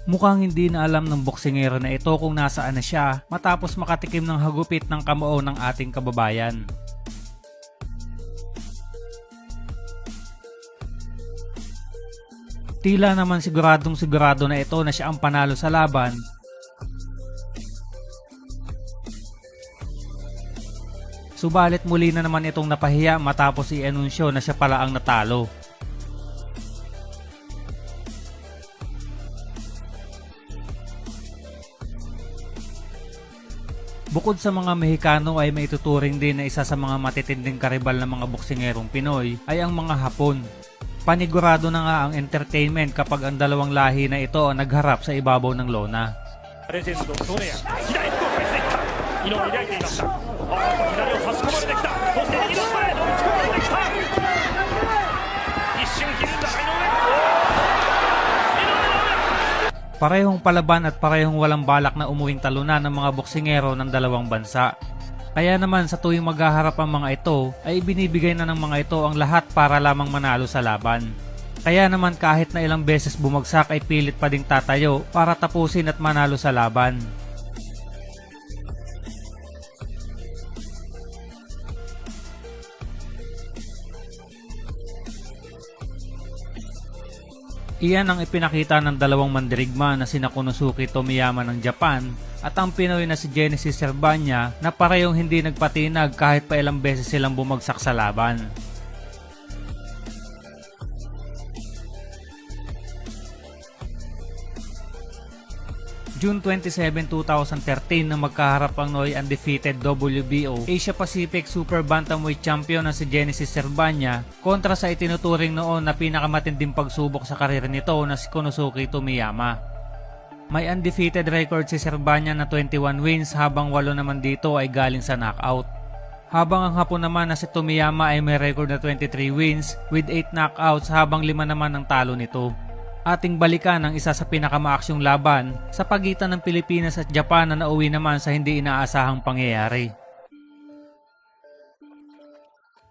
Mukhang hindi na alam ng boksingero na ito kung nasaan na siya matapos makatikim ng hagupit ng kamao ng ating kababayan. Tila naman siguradong sigurado na ito na siya ang panalo sa laban. Subalit muli na naman itong napahiya matapos i-anunsyo na siya pala ang natalo. Bukod sa mga Mexicano ay maituturing din na isa sa mga matitinding karibal ng mga boksingerong Pinoy ay ang mga Hapon. Panigurado na nga ang entertainment kapag ang dalawang lahi na ito ang nagharap sa ibabaw ng lona. レジェンドソレア左フックを返していった井上抱いていました左を差し込まれてきたそして右の前へ打ち込まれてきた一瞬ひるんだが井上 Parehong palaban at parehong walang balak na umuwing talunan ng mga boksingero ng dalawang bansa. Kaya naman sa tuwing maghaharap ang mga ito ay binibigay na ng mga ito ang lahat para lamang manalo sa laban. Kaya naman kahit na ilang beses bumagsak ay pilit pa ding tatayo para tapusin at manalo sa laban. Iyan ang ipinakita ng dalawang mandirigma na sina Konosuke Tomiyama ng Japan at ang Pinoy na si Genesis Servania na parehong hindi nagpatinag kahit pa ilang beses silang bumagsak sa laban. June 27, 2013 na magkaharap ang Noy undefeated WBO Asia Pacific Super Bantamweight Champion na si Genesis Servania kontra sa itinuturing noon na pinakamatinding pagsubok sa karir nito na si Konosuke Tomiyama. May undefeated record si Servania na 21 wins habang 8 naman dito ay galing sa knockout. Habang ang Hapon naman na si Tomiyama ay may record na 23 wins with 8 knockouts habang 5 naman ang talo nito. Ating balikan ang isa sa pinakamaksyong laban sa pagitan ng Pilipinas at Japan na nauwi naman sa hindi inaasahang pangyayari.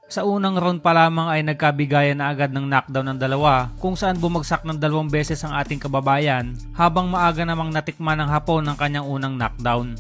Sa unang round pa lamang ay nagkabigayan na agad ng knockdown ng dalawa kung saan bumagsak ng 2 beses ang ating kababayan habang maaga namang natikman ng Hapon ng kanyang unang knockdown.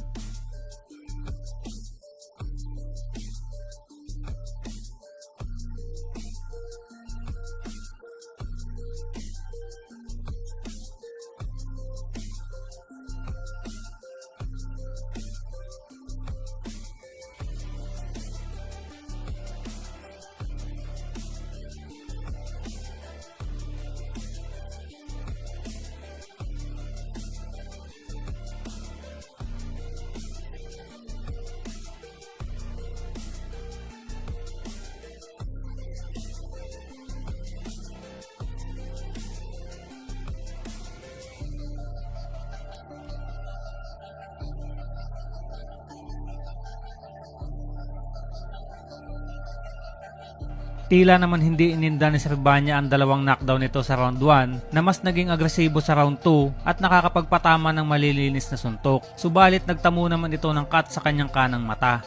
Tila naman hindi ininda ni Servania ang dalawang knockdown nito sa round 1 na mas naging agresibo sa round 2 at nakakapagpatama ng malilinis na suntok. Subalit nagtamo naman ito ng cut sa kanyang kanang mata.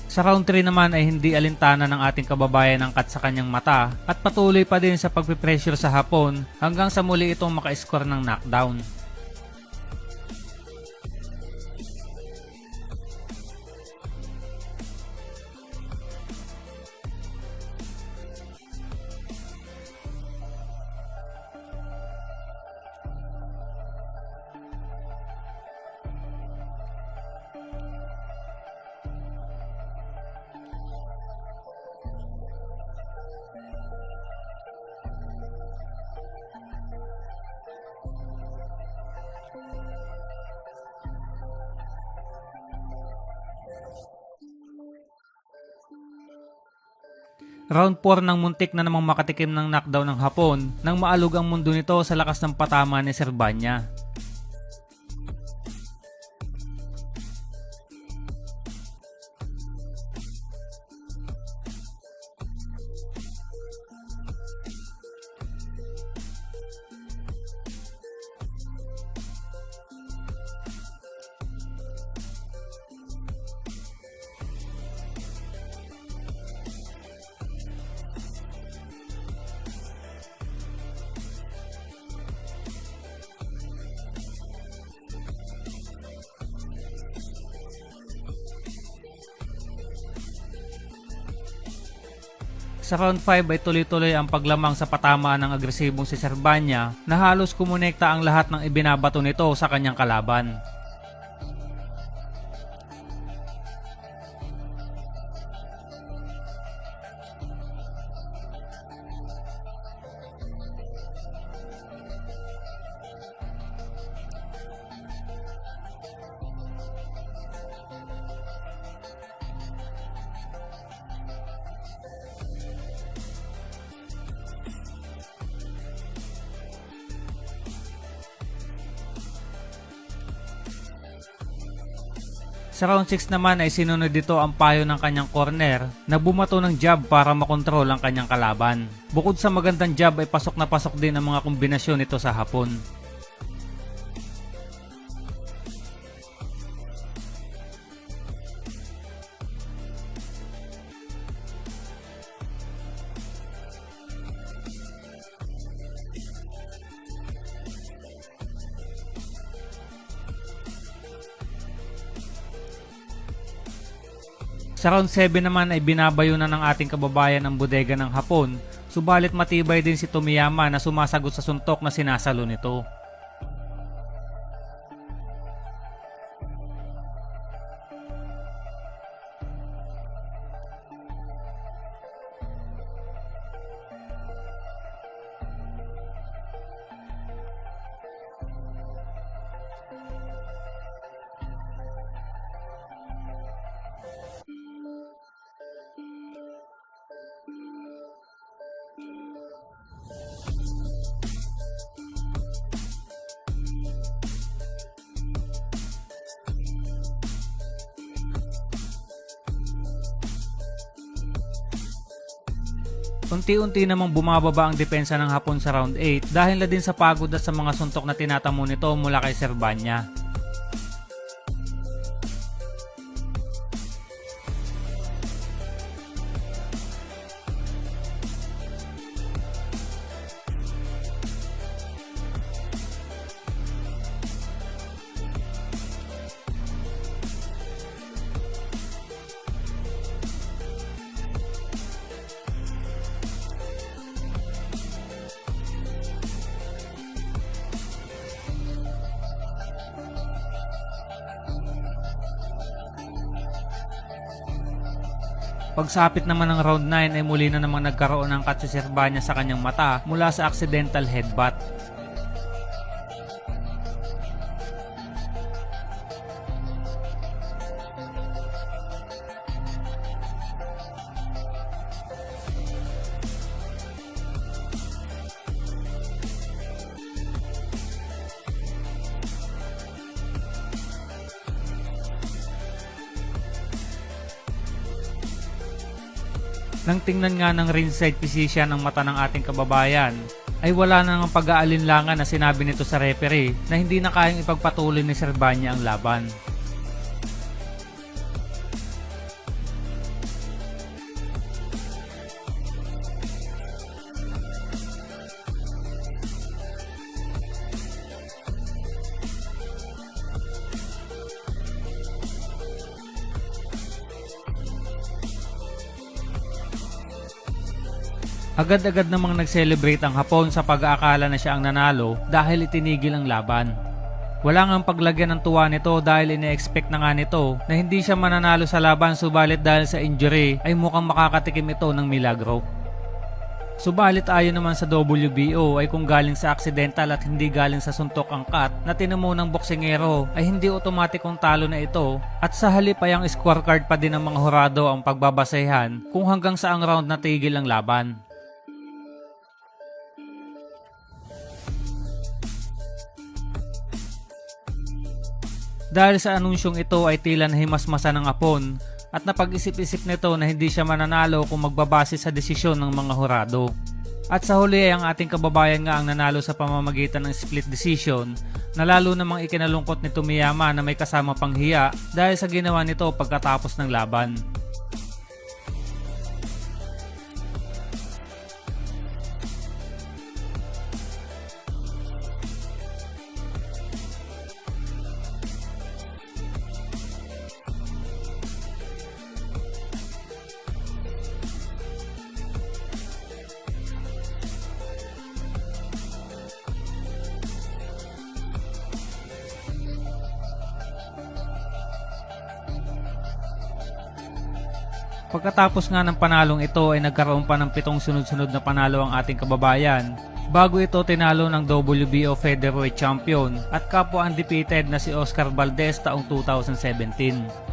Sa round 3 naman ay hindi alintana ng ating kababayan ang cut sa kanyang mata at patuloy pa din sa pagpipressure sa Hapon hanggang sa muli itong maka-score ng knockdown. Round 4 nang muntik na namang makatikim ng knockdown ng Hapon nang maalog ang mundo nito sa lakas ng patama ni Servania. Sa round 5 ay tuloy-tuloy ang paglamang sa patamaan ng agresibong si Servania na halos kumonekta ang lahat ng ibinabato nito sa kanyang kalaban. Sa round 6 naman ay sinunod dito ang payo ng kanyang corner na bumato ng jab para makontrol ang kanyang kalaban. Bukod sa magandang jab ay pasok na pasok din ang mga kombinasyon nito sa Hapon. Sa round 7 naman ay binabayo na ng ating kababayan ang bodega ng Hapon, subalit matibay din si Tomiyama na sumasagot sa suntok na sinasalo nito. Unti-unti namang bumababa ang depensa ng Hapon sa round 8 dahil na din sa pagod at sa mga suntok na tinatamo nito mula kay Servania. Pagsapit naman ng round 9 ay muli na namang nagkaroon ng cut si Servania sa kanyang mata mula sa accidental headbutt. Nang tingnan nga ng ringside physician ang mata ng ating kababayan, ay wala na ng pag-aalinlangan na sinabi nito sa referee na hindi na kayang ipagpatuloy ni Servania ang laban. Agad-agad namang nag-celebrate ang Hapon sa pag-aakala na siya ang nanalo dahil itinigil ang laban. Wala ngang paglagyan ng tuwa nito dahil ine-expect na nga nito na hindi siya mananalo sa laban, subalit dahil sa injury ay mukhang makakatikim ito ng milagro. Subalit ayon naman sa WBO ay kung galing sa aksidentал at hindi galing sa suntok ang cut na tinamo ng boksingero ay hindi otomatikong talo na ito at sa halip ay ang scorecard pa din ng mga hurado ang pagbabasehan kung hanggang saang round natigil ang laban. Dahil sa anunsyong ito ay tila nahimasmasa ng Apon at napag-isip-isip nito na hindi siya mananalo kung magbabase sa desisyon ng mga hurado. At sa huli ay ang ating kababayan nga ang nanalo sa pamamagitan ng split decision na lalo namang ikinalungkot ni Tomiyama na may kasama pang hiya dahil sa ginawa nito pagkatapos ng laban. Pagkatapos nga ng panalong ito ay nagkaroon pa ng 7 sunod-sunod na panalo ang ating kababayan bago ito tinalo ng WBO Featherweight Champion at kapwa undefeated na si Oscar Valdez taong 2017.